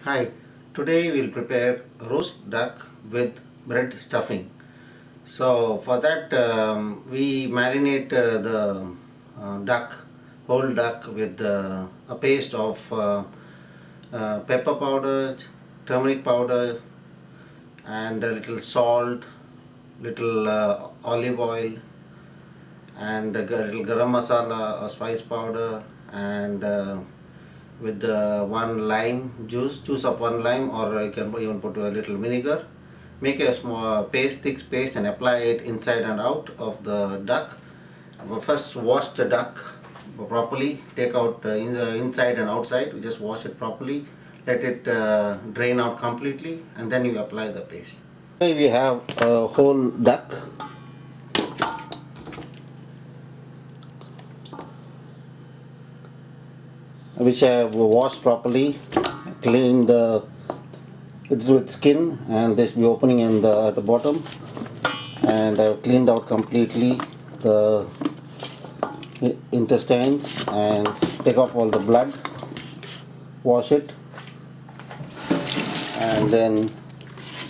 Hi, today we'll prepare roast duck with bread stuffing. So for that we marinate the whole duck with a paste of pepper powder, turmeric powder and a little salt, little olive oil and a little garam masala or spice powder and with one lime juice of one lime, or you can even put a little vinegar. Make a small thick paste and apply it inside and out of the duck. First wash the duck properly, take out inside and outside. You just wash it properly, let it drain out completely, and then you apply the paste. Here we have a whole duck, which I have washed properly, cleaned it's with skin, and this will be opening in at the bottom, and I've cleaned out completely the intestines and take off all the blood, wash it, and then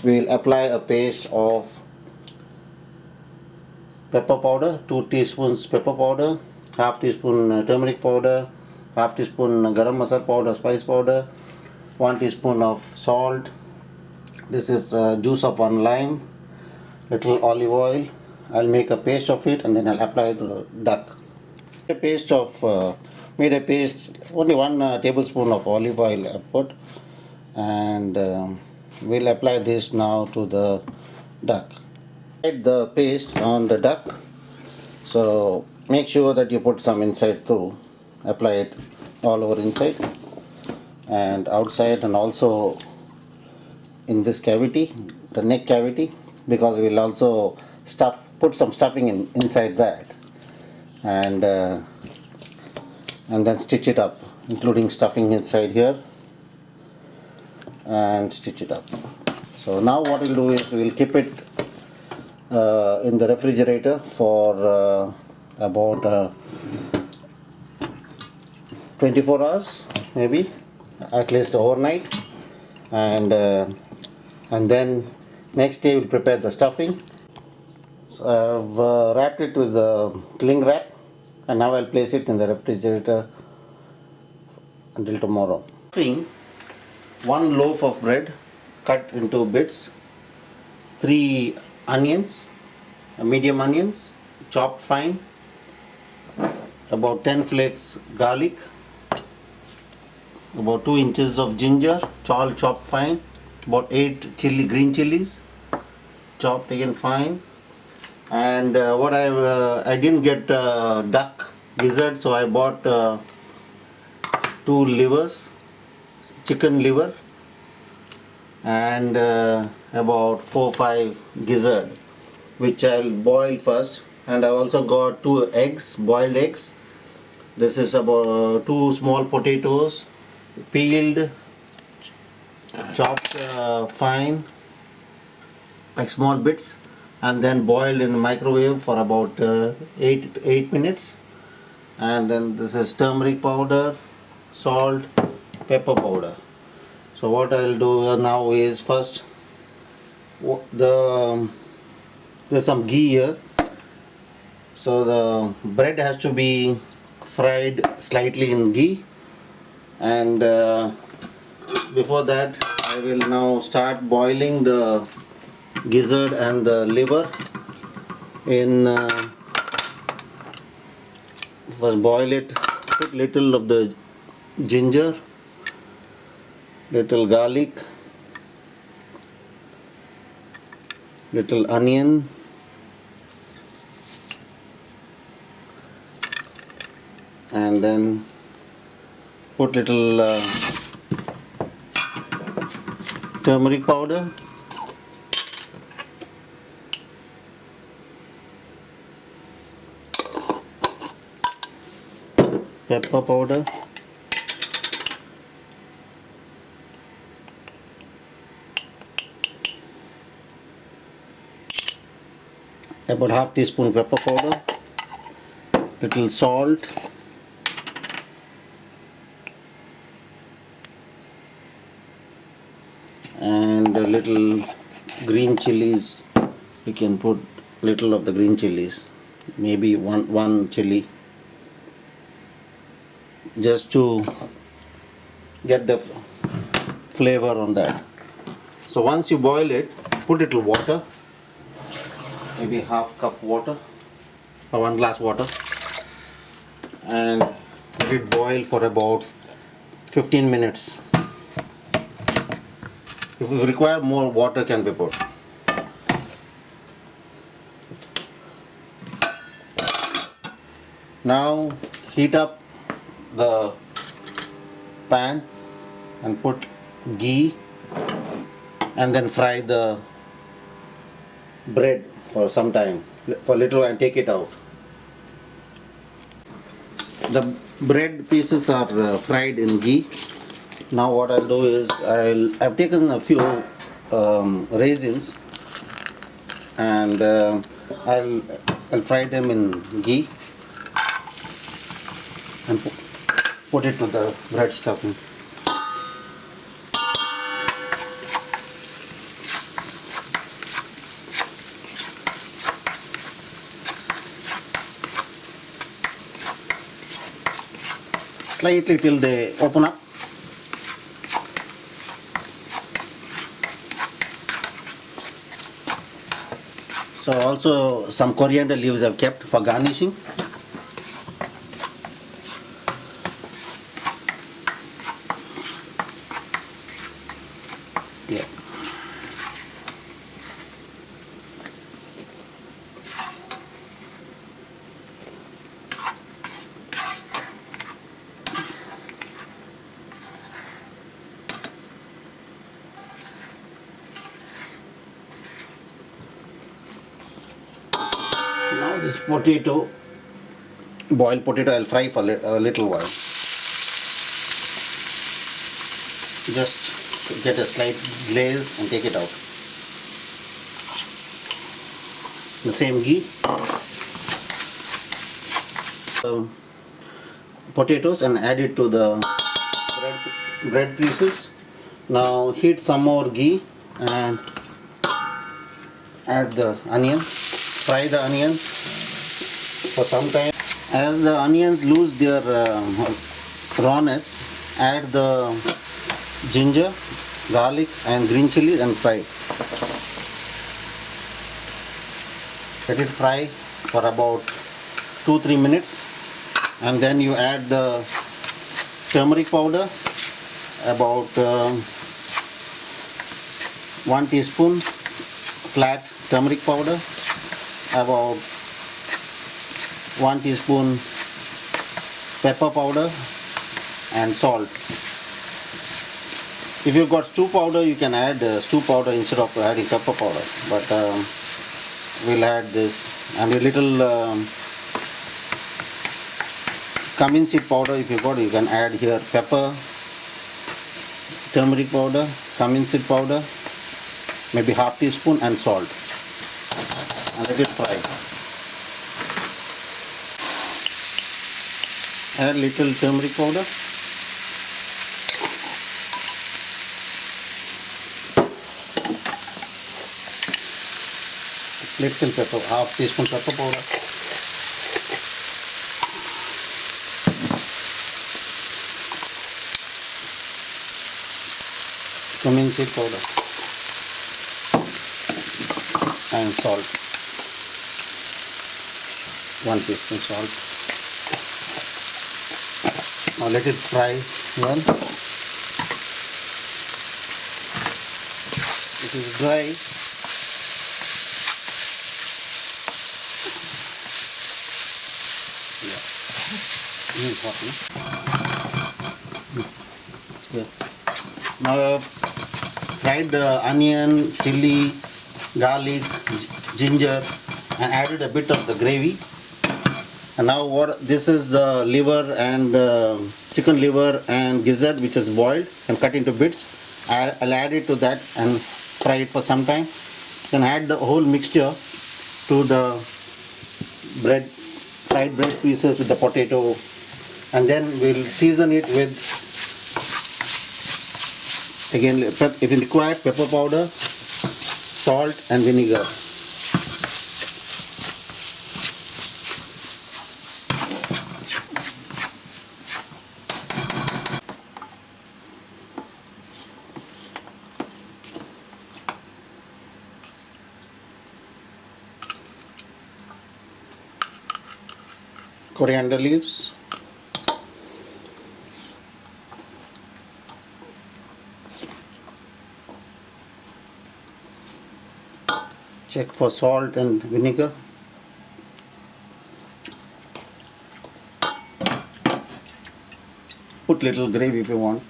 we'll apply a paste of pepper powder, 2 teaspoons pepper powder, half teaspoon turmeric powder, half teaspoon garam masala powder, spice powder, 1 teaspoon of salt. This is juice of one lime, little olive oil. I'll make a paste of it and then I'll apply to the duck. Made a paste, only 1 tablespoon of olive oil I put, and we'll apply this now to the duck. Add the paste on the duck, so make sure that you put some inside too. Apply it all over inside and outside, and also in this cavity, the neck cavity, because we'll also put some stuffing inside that, and then stitch it up, including stuffing inside here, and stitch it up. So now what we'll do is we'll keep it in the refrigerator for about 24 hours, maybe at least overnight, and then next day we'll prepare the stuffing. So I've wrapped it with the cling wrap, and now I'll place it in the refrigerator until tomorrow. Stuffing: 1 loaf of bread cut into bits, 3 onions, medium onions chopped fine, about 10 flakes garlic, about 2 inches of ginger chopped fine, about 8 green chilies chopped again fine, and what I didn't get duck gizzard, so I bought 2 livers, chicken liver, and about 4-5 gizzard, which I'll boil first. And I also got 2 eggs, boiled eggs. This is about 2 small potatoes, peeled, chopped fine like small bits, and then boiled in the microwave for about 8 minutes. And then this is turmeric powder, salt, pepper powder. So what I'll do now is, first there's some ghee here, so the bread has to be fried slightly in ghee, and before that I will now start boiling the gizzard and the liver in first boil it, put little of the ginger, little garlic, little onion, and then put little turmeric powder, pepper powder, about half teaspoon pepper powder, little salt, and a little green chilies. You can put little of the green chilies, maybe one chili, just to get the flavor on that. So once you boil it, put little water, maybe half cup water or 1 glass water, and let it boil for about 15 minutes. If you require more, water can be put. Now heat up the pan and put ghee, and then fry the bread for some time, for a little, and take it out. The bread pieces are fried in ghee. Now what I'll do is I've taken a few raisins, and I'll fry them in ghee and put it to the bread stuffing. Slightly till they open up. So also some coriander leaves I've kept for garnishing. Yeah. Now this potato, boiled potato, I'll fry for a little while. Just get a slight glaze and take it out. The same ghee. Potatoes and add it to the bread pieces. Now heat some more ghee and add the onion. Fry the onion for some time. As the onions lose their rawness, add the ginger, garlic and green chili and fry. Let it fry for about 2-3 minutes, and then you add the turmeric powder, about 1 teaspoon flat turmeric powder, about 1 teaspoon pepper powder and salt. If you've got stew powder, you can add stew powder instead of adding pepper powder, but we'll add this, and a little cumin seed powder. If you've got, you can add here pepper, turmeric powder, cumin seed powder, maybe half teaspoon, and salt, and let it fry. Add little turmeric powder, little pepper, half teaspoon pepper powder, cumin seed powder and salt, 1 teaspoon salt. Now let it fry well. It is dry. Now fried the onion, chili, garlic, ginger, and added a bit of the gravy. And now this is the liver and chicken liver and gizzard, which is boiled and cut into bits. I'll add it to that and fry it for some time. Then add the whole mixture to the fried bread pieces with the potato, and then we'll season it with Again, if required, pepper powder, salt and vinegar. Coriander leaves. Check for salt and vinegar. Put little gravy if you want.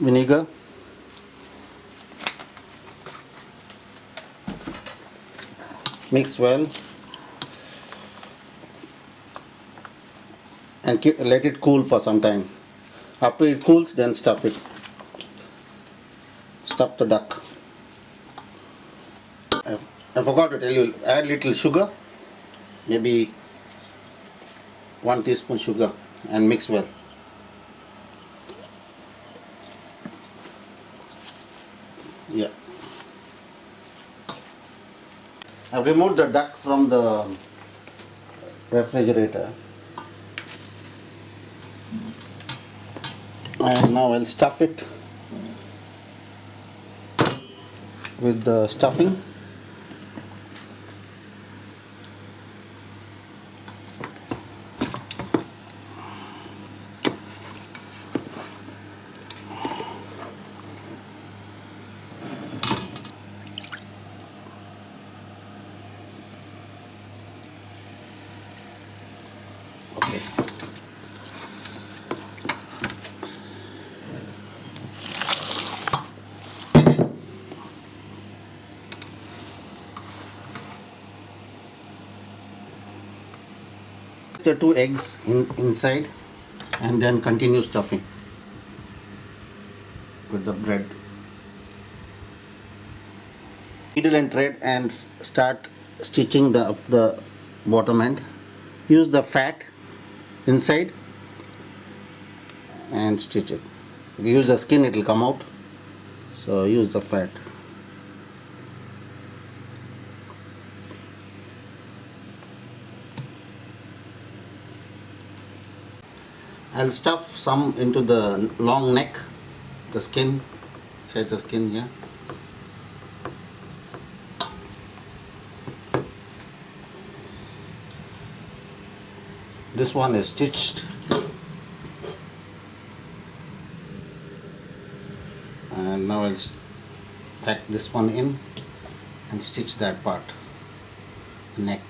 Vinegar. Mix well and let it cool for some time. After it cools, then stuff it. Stuff the duck. I forgot to tell you, add little sugar, maybe 1 teaspoon sugar, and mix well. Yeah. I've removed the duck from the refrigerator. And now I'll stuff it with the stuffing. Okay. The 2 eggs inside, and then continue stuffing with the bread. Needle and thread and start stitching the bottom end. Use the fat inside and stitch it. If you use the skin, it will come out, so use the fat. I'll stuff some into the long neck, the skin, inside the skin here. This one is stitched, and now I'll pack this one in and stitch that part, the neck.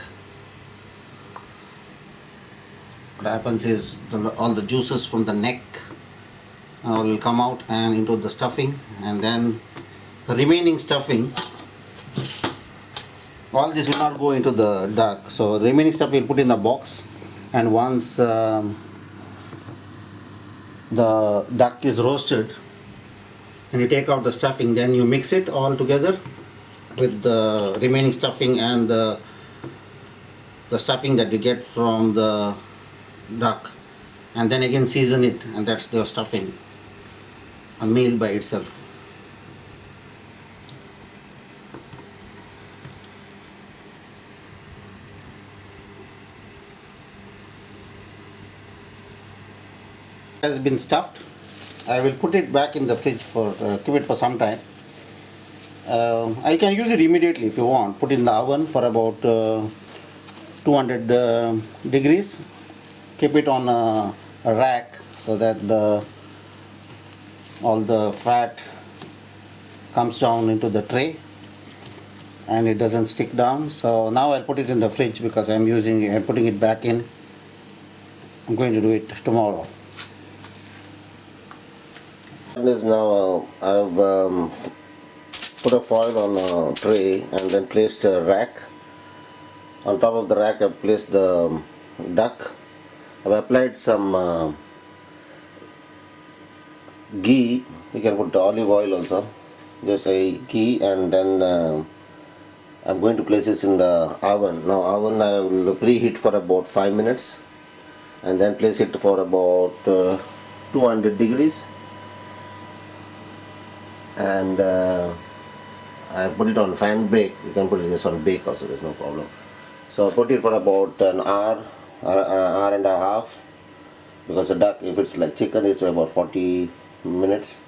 What happens is all the juices from the neck will come out and into the stuffing, and then the remaining stuffing, all this will not go into the duck, so the remaining stuff we'll put in the box. And once the duck is roasted and you take out the stuffing, then you mix it all together with the remaining stuffing and the stuffing that you get from the duck, and then again season it, and that's the stuffing, a meal by itself. Has been stuffed. I will put it back in the fridge for keep it for some time. I can use it immediately if you want. Put it in the oven for about 200 degrees. Keep it on a rack so that all the fat comes down into the tray and it doesn't stick down. So now I'll put it in the fridge because I'm putting it back in. I'm going to do it tomorrow. Is now I've put a foil on a tray and then placed a rack. On top of the rack I've placed the duck. I've applied some ghee. You can put olive oil also, just a ghee, and then I'm going to place this in the oven. Now oven I will preheat for about 5 minutes and then place it for about 200 degrees, and I put it on fan bake. You can put it just on bake also, there's no problem. So I put it for about an hour and a half, because the duck, if it's like chicken, it's about 40 minutes.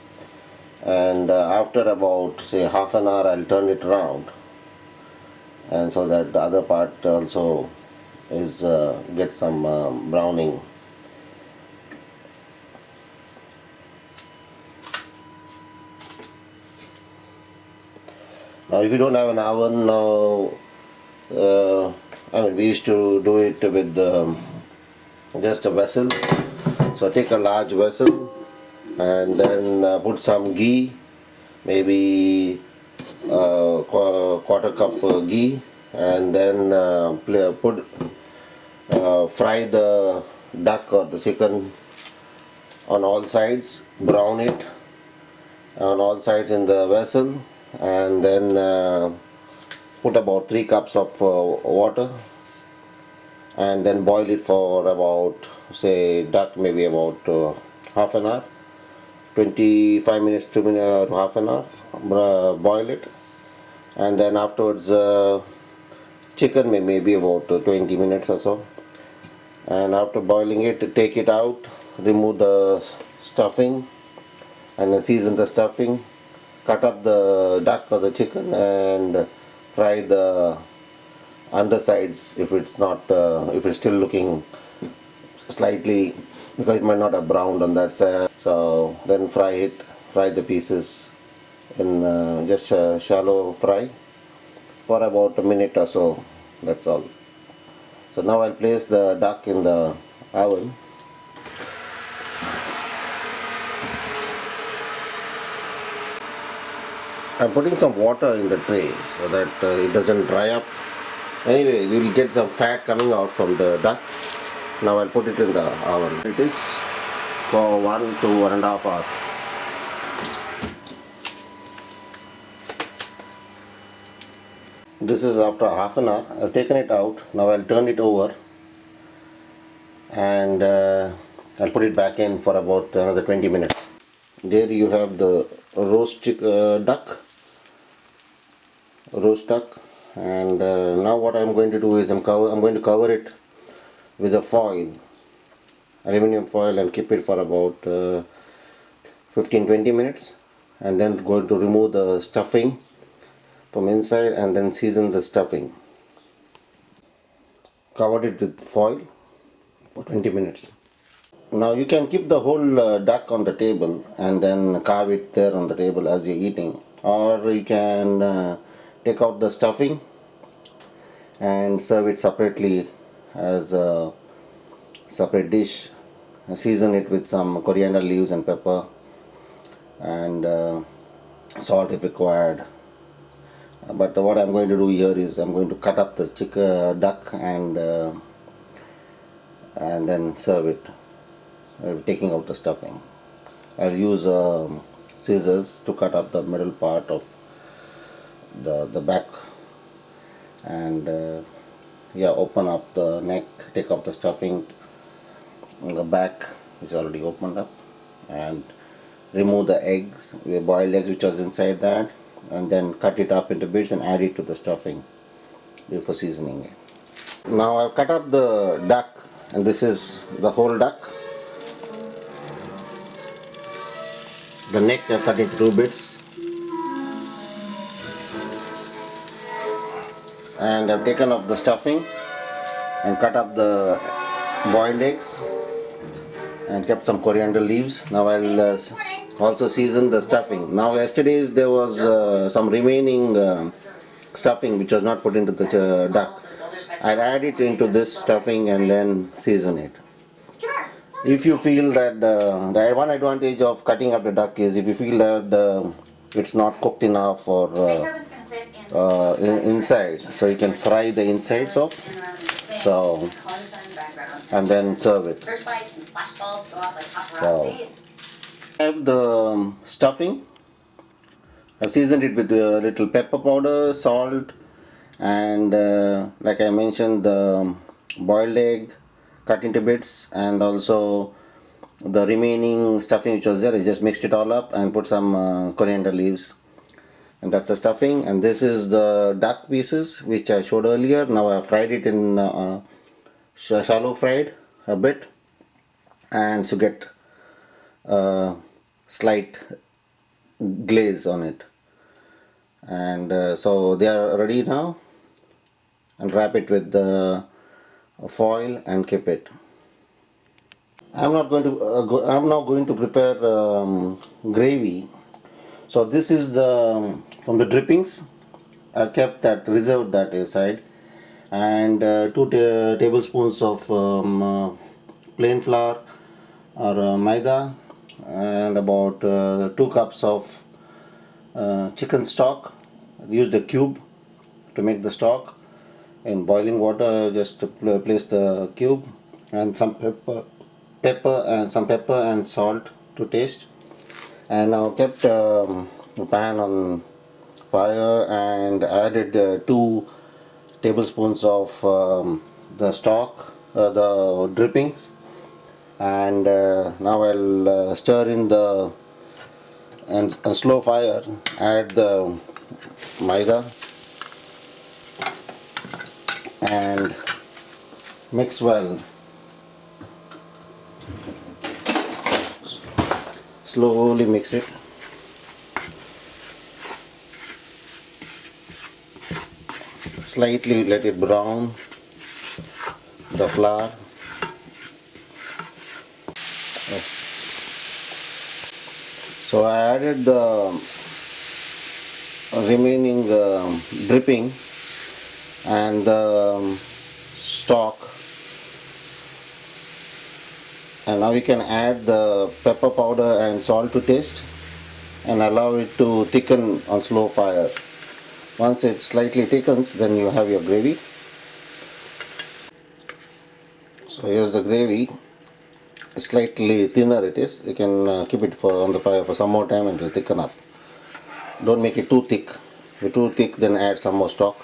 And after about say half an hour, I'll turn it around, and so that the other part also is get some browning. Now if you don't have an oven now, we used to do it with just a vessel. So take a large vessel and then put some ghee, maybe quarter cup ghee, and then fry the duck or the chicken on all sides, brown it on all sides in the vessel, and then put about 3 cups of water, and then boil it for about, say, duck maybe about half an hour, 25 minutes to half an hour, boil it, and then afterwards chicken maybe about 20 minutes or so. And after boiling it, take it out, remove the stuffing, and then season the stuffing, cut up the duck or the chicken, and fry the undersides if it's not if it's still looking slightly, because it might not have browned on that side. So then fry the pieces in just a shallow fry for about a minute or so. That's all. So now I'll place the duck in the oven. I'm putting some water in the tray so that it doesn't dry up. Anyway, you will get some fat coming out from the duck. Now I'll put it in the oven. It is for 1 to 1.5 hours. This is after half an hour. I've taken it out. Now I'll turn it over, and I'll put it back in for about another 20 minutes. There you have the roast duck, and now what I'm going to do is I'm going to cover it with a foil, aluminum foil, and keep it for about 15-20 minutes, and then going to remove the stuffing from inside and then season the stuffing. Covered it with foil for 20 minutes. Now you can keep the whole duck on the table and then carve it there on the table as you're eating, or you can take out the stuffing and serve it separately as a separate dish. Season it with some coriander leaves and pepper, and salt if required. But what I'm going to do here is I'm going to cut up the duck and then serve it, taking out the stuffing. I'll use scissors to cut up the middle part of the back, and open up the neck, take off the stuffing on the back, which is already opened up, and remove the eggs, the boiled eggs which was inside that, and then cut it up into bits and add it to the stuffing before seasoning it. Now I've cut up the duck, and this is the whole duck. The neck I've cut into 2 bits, and I've taken off the stuffing and cut up the boiled eggs and kept some coriander leaves. Now I'll also season the stuffing. Now yesterday's there was some remaining stuffing which was not put into the duck. I'll add it into this stuffing and then season it. If you feel that the one advantage of cutting up the duck is if you feel that it's not cooked enough or inside, so you can fry the insides off, so, and then serve it. So I have the stuffing. I've seasoned it with a little pepper powder, salt, and like I mentioned, the boiled egg cut into bits, and also the remaining stuffing which was there, I just mixed it all up and put some coriander leaves, and that's the stuffing. And this is the duck pieces which I showed earlier. Now I fried it in shallow fried a bit, and so get slight glaze on it. And so they are ready now, and wrap it with the foil and keep it. I'm now going to prepare gravy. So this is the from the drippings. I kept that, reserved that aside, and 2 tablespoons of plain flour or maida, and about 2 cups of chicken stock. I used a cube to make the stock. In boiling water, just to place the cube, and some pepper and salt to taste. And now kept a pan on fire and added 2 tablespoons of the stock, the drippings, and now I'll stir in the, and a slow fire, add the maida and mix well. Slowly mix it. Slightly let it brown the flour. So I added the remaining dripping and the stock, and now we can add the pepper powder and salt to taste and allow it to thicken on slow fire. Once it slightly thickens, then you have your gravy. So here's the gravy. Slightly thinner it is. You can keep it on the fire for some more time and it will thicken up. Don't make it too thick. If it's too thick, then add some more stock.